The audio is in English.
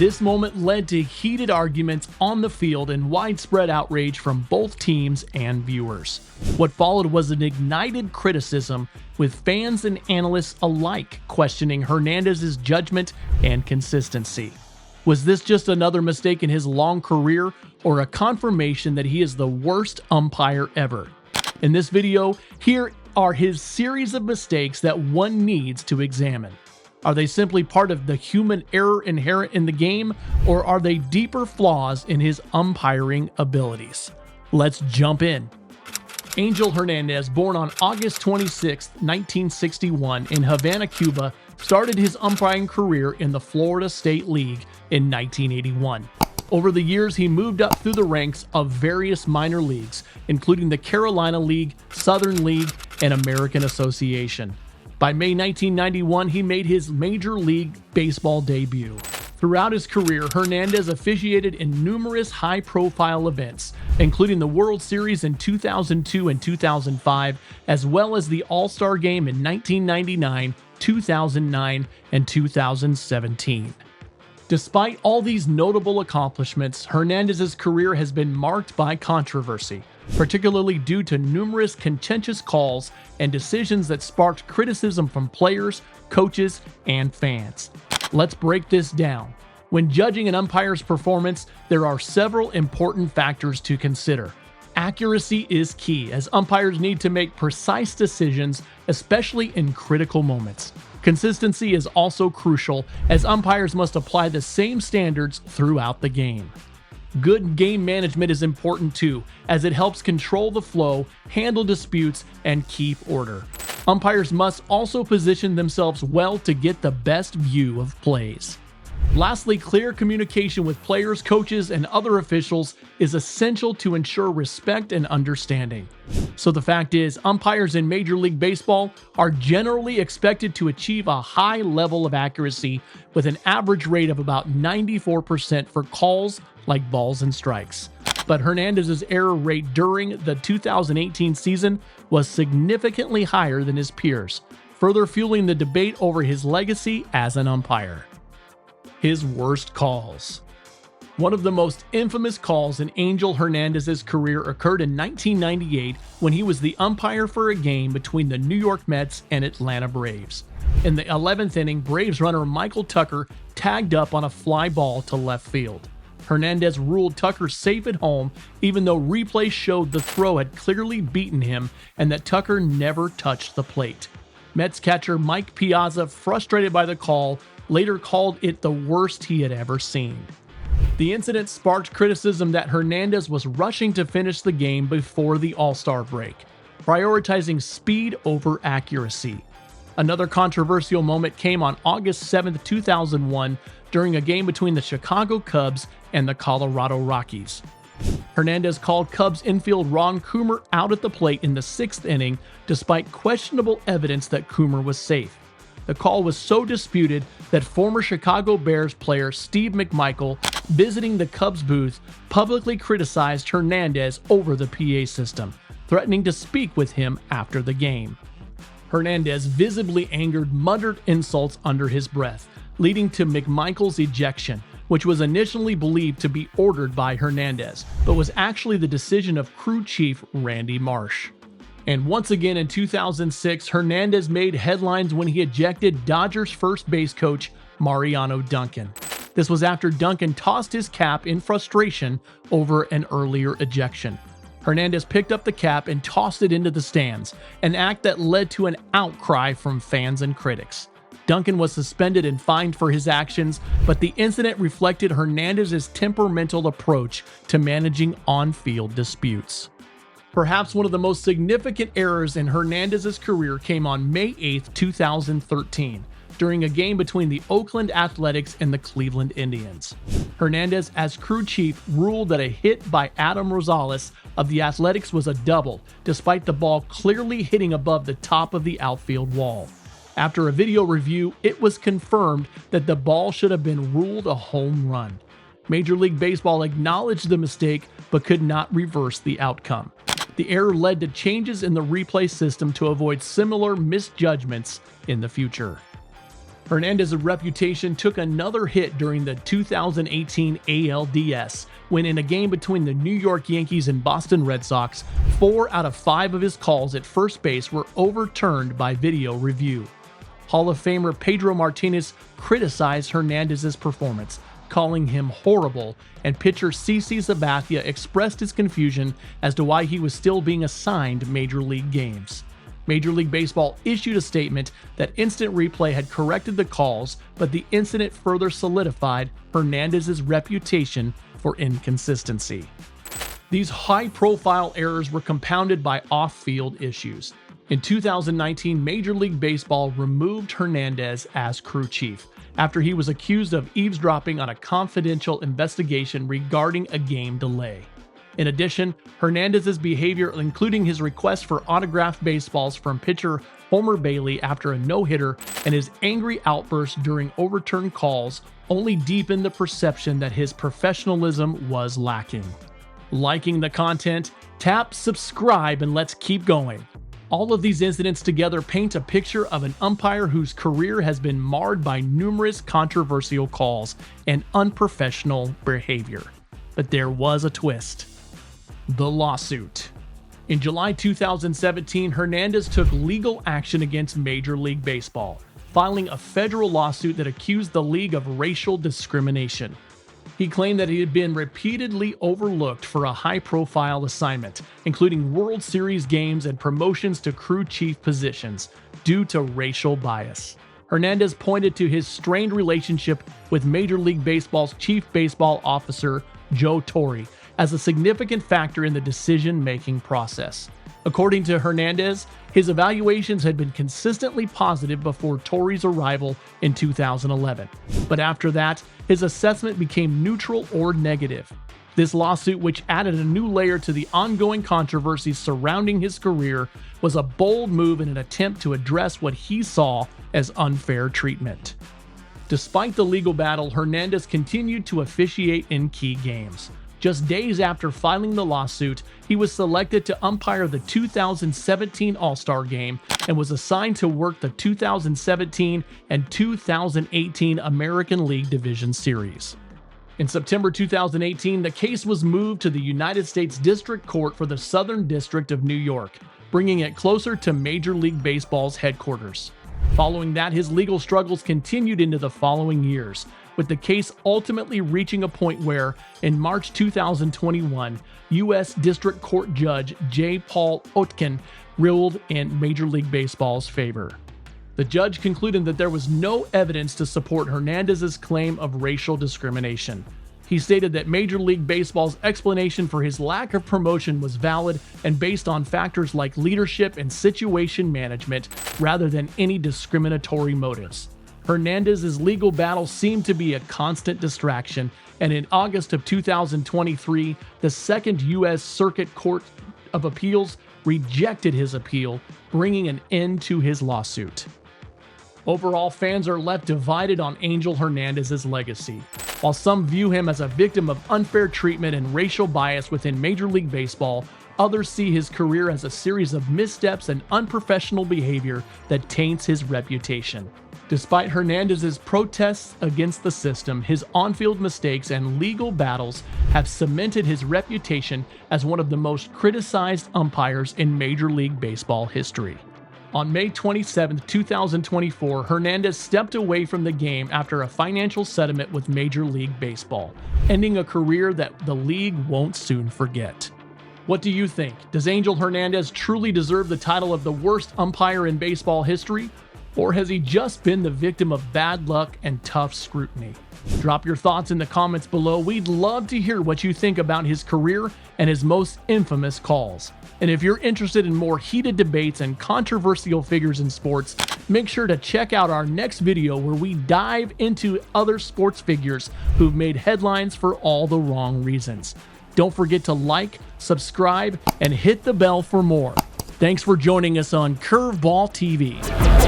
This moment led to heated arguments on the field and widespread outrage from both teams and viewers. What followed was an ignited criticism, with fans and analysts alike questioning Hernandez's judgment and consistency. Was this just another mistake in his long career, or a confirmation that he is the worst umpire ever? In this video, here are his series of mistakes that one needs to examine. Are they simply part of the human error inherent in the game, or are they deeper flaws in his umpiring abilities? Let's jump in. Angel Hernandez, born on August 26, 1961 in Havana, Cuba, started his umpiring career in the Florida State League in 1981. Over the years, he moved up through the ranks of various minor leagues, including the Carolina League, Southern League, and American Association. By May 1991, he made his Major League Baseball debut. Throughout his career, Hernandez officiated in numerous high-profile events, including the World Series in 2002 and 2005, as well as the All-Star Game in 1999, 2009, and 2017. Despite all these notable accomplishments, Hernandez's career has been marked by controversy, particularly due to numerous contentious calls and decisions that sparked criticism from players, coaches, and fans. Let's break this down. When judging an umpire's performance, there are several important factors to consider. Accuracy is key, as umpires need to make precise decisions, especially in critical moments. Consistency is also crucial, as umpires must apply the same standards throughout the game. Good game management is important too, as it helps control the flow, handle disputes, and keep order. Umpires must also position themselves well to get the best view of plays. Lastly, clear communication with players, coaches, and other officials is essential to ensure respect and understanding. So the fact is, umpires in Major League Baseball are generally expected to achieve a high level of accuracy, with an average rate of about 94% for calls like balls and strikes. But Hernandez's error rate during the 2018 season was significantly higher than his peers, further fueling the debate over his legacy as an umpire. His worst calls. One of the most infamous calls in Angel Hernandez's career occurred in 1998 when he was the umpire for a game between the New York Mets and Atlanta Braves. In the 11th inning, Braves runner Michael Tucker tagged up on a fly ball to left field. Hernandez ruled Tucker safe at home, even though replay showed the throw had clearly beaten him and that Tucker never touched the plate. Mets catcher Mike Piazza, frustrated by the call, later called it the worst he had ever seen. The incident sparked criticism that Hernandez was rushing to finish the game before the All-Star break, prioritizing speed over accuracy. Another controversial moment came on August 7, 2001, during a game between the Chicago Cubs and the Colorado Rockies. Hernandez called Cubs infield Ron Coomer out at the plate in the 6th inning, despite questionable evidence that Coomer was safe. The call was so disputed that former Chicago Bears player Steve McMichael, visiting the Cubs booth, publicly criticized Hernandez over the PA system, threatening to speak with him after the game. Hernandez, visibly angered, muttered insults under his breath, leading to McMichael's ejection, which was initially believed to be ordered by Hernandez, but was actually the decision of crew chief Randy Marsh. And once again in 2006, Hernandez made headlines when he ejected Dodgers first base coach Mariano Duncan. This was after Duncan tossed his cap in frustration over an earlier ejection. Hernandez picked up the cap and tossed it into the stands, an act that led to an outcry from fans and critics. Duncan was suspended and fined for his actions, but the incident reflected Hernandez's temperamental approach to managing on-field disputes. Perhaps one of the most significant errors in Hernandez's career came on May 8, 2013, during a game between the Oakland Athletics and the Cleveland Indians. Hernandez, as crew chief, ruled that a hit by Adam Rosales of the Athletics was a double, despite the ball clearly hitting above the top of the outfield wall. After a video review, it was confirmed that the ball should have been ruled a home run. Major League Baseball acknowledged the mistake but could not reverse the outcome. The error led to changes in the replay system to avoid similar misjudgments in the future. Hernandez's reputation took another hit during the 2018 ALDS, when in a game between the New York Yankees and Boston Red Sox, 4 out of 5 of his calls at first base were overturned by video review. Hall of Famer Pedro Martinez criticized Hernandez's performance, calling him horrible, and pitcher CC Sabathia expressed his confusion as to why he was still being assigned Major League games. Major League Baseball issued a statement that instant replay had corrected the calls, but the incident further solidified Hernandez's reputation for inconsistency. These high-profile errors were compounded by off-field issues. In 2019, Major League Baseball removed Hernandez as crew chief after he was accused of eavesdropping on a confidential investigation regarding a game delay. In addition, Hernandez's behavior, including his request for autographed baseballs from pitcher Homer Bailey after a no-hitter and his angry outbursts during overturned calls, only deepened the perception that his professionalism was lacking. Liking the content? Tap subscribe and let's keep going. All of these incidents together paint a picture of an umpire whose career has been marred by numerous controversial calls and unprofessional behavior. But there was a twist. The lawsuit. In July 2017, Hernandez took legal action against Major League Baseball, filing a federal lawsuit that accused the league of racial discrimination. He claimed that he had been repeatedly overlooked for a high-profile assignment, including World Series games and promotions to crew chief positions, due to racial bias. Hernandez pointed to his strained relationship with Major League Baseball's chief baseball officer, Joe Torre, as a significant factor in the decision-making process. According to Hernandez, his evaluations had been consistently positive before Torre's arrival in 2011. But after that, his assessment became neutral or negative. This lawsuit, which added a new layer to the ongoing controversies surrounding his career, was a bold move in an attempt to address what he saw as unfair treatment. Despite the legal battle, Hernandez continued to officiate in key games. Just days after filing the lawsuit, he was selected to umpire the 2017 All-Star Game and was assigned to work the 2017 and 2018 American League Division Series. In September 2018, the case was moved to the United States District Court for the Southern District of New York, bringing it closer to Major League Baseball's headquarters. Following that, his legal struggles continued into the following years, with the case ultimately reaching a point where, in March 2021, U.S. District Court Judge J. Paul Otkin ruled in Major League Baseball's favor. The judge concluded that there was no evidence to support Hernandez's claim of racial discrimination. He stated that Major League Baseball's explanation for his lack of promotion was valid and based on factors like leadership and situation management rather than any discriminatory motives. Hernandez's legal battle seemed to be a constant distraction, and in August of 2023, the Second U.S. Circuit Court of Appeals rejected his appeal, bringing an end to his lawsuit. Overall, fans are left divided on Angel Hernandez's legacy. While some view him as a victim of unfair treatment and racial bias within Major League Baseball, others see his career as a series of missteps and unprofessional behavior that taints his reputation. Despite Hernandez's protests against the system, his on-field mistakes and legal battles have cemented his reputation as one of the most criticized umpires in Major League Baseball history. On May 27, 2024, Hernandez stepped away from the game after a financial settlement with Major League Baseball, ending a career that the league won't soon forget. What do you think? Does Angel Hernandez truly deserve the title of the worst umpire in baseball history? Or has he just been the victim of bad luck and tough scrutiny? Drop your thoughts in the comments below. We'd love to hear what you think about his career and his most infamous calls. And if you're interested in more heated debates and controversial figures in sports, make sure to check out our next video where we dive into other sports figures who've made headlines for all the wrong reasons. Don't forget to like, subscribe, and hit the bell for more. Thanks for joining us on Curveball TV.